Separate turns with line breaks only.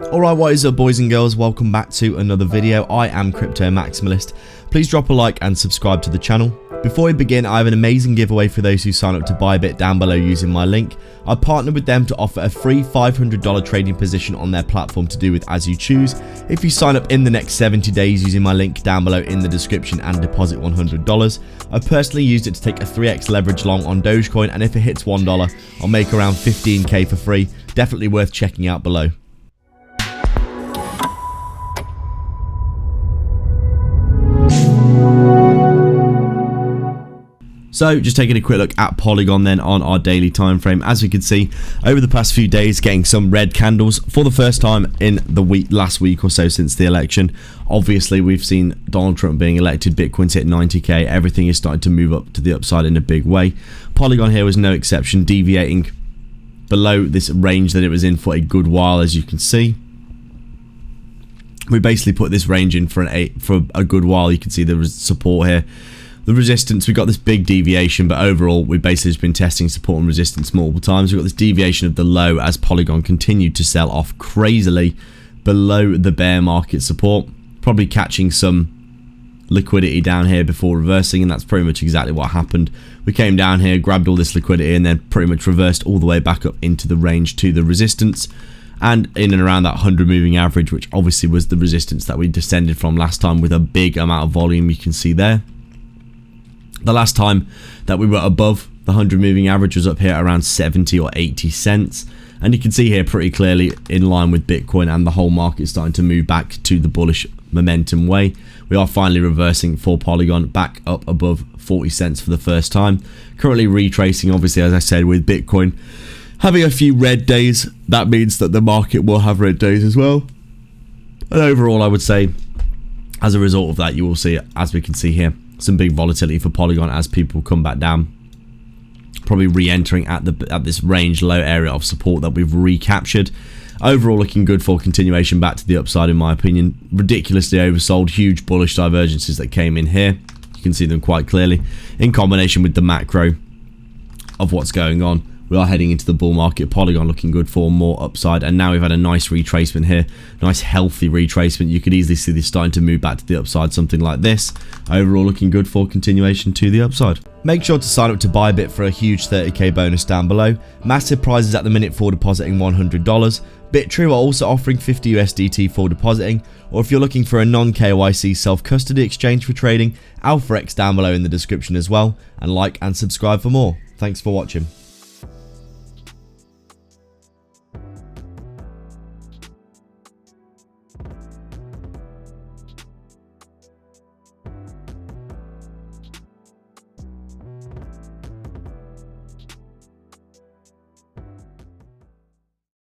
Alright, what is up boys and girls, welcome back to another video. I am Crypto Maximalist. Please drop a like and subscribe to the channel. Before we begin, I have an amazing giveaway for those who sign up to ByBit down below using my link. I partnered with them to offer a free $500 trading position on their platform to do with as you choose. If you sign up in the next 70 days using my link down below in the description and deposit $100. I personally used it to take a 3x leverage long on Dogecoin, and if it hits $1, I'll make around 15k for free. Definitely worth checking out below. So just taking a quick look at Polygon then on our daily time frame. As we can see, over the past few days getting some red candles for the first time in the last week or so since the election. Obviously we've seen Donald Trump being elected, Bitcoin's hit 90k, everything is starting to move up to the upside in a big way. Polygon here was no exception, deviating below this range that it was in for a good while, as you can see. We basically put this range in for a good while. You can see there was support here. The resistance, we got this big deviation, but overall we've basically just been testing support and resistance multiple times. We've got this deviation of the low as Polygon continued to sell off crazily below the bear market support, probably catching some liquidity down here before reversing, and that's pretty much exactly what happened. We came down here, grabbed all this liquidity, and then pretty much reversed all the way back up into the range to the resistance, and in and around that 100 moving average, which obviously was the resistance that we descended from last time with a big amount of volume, you can see there. The last time that we were above the 100 moving average was up here around 70 or 80 cents. And you can see here pretty clearly in line with Bitcoin and the whole market starting to move back to the bullish momentum way. We are finally reversing for Polygon back up above 40 cents for the first time. Currently retracing, obviously, as I said, with Bitcoin having a few red days. That means that the market will have red days as well. And overall, I would say, as a result of that, you will see, as we can see here, some big volatility for Polygon as people come back down, probably re-entering at this range low area of support that we've recaptured. Overall looking good for continuation back to the upside in my opinion. Ridiculously oversold, huge bullish divergences that came in here. You can see them quite clearly in combination with the macro of what's going on. We are heading into the bull market. Polygon looking good for more upside, and now we've had a nice retracement here, nice healthy retracement. You could easily see this starting to move back to the upside, something like this. Overall looking good for continuation to the upside. Make sure to sign up to ByBit for a huge 30k bonus down below. Massive prizes at the minute for depositing $100. Bitrue are also offering 50 USDT for depositing, or if you're looking for a non-KYC self-custody exchange for trading, AlphaX down below in the description as well, and like and subscribe for more. Thanks for watching.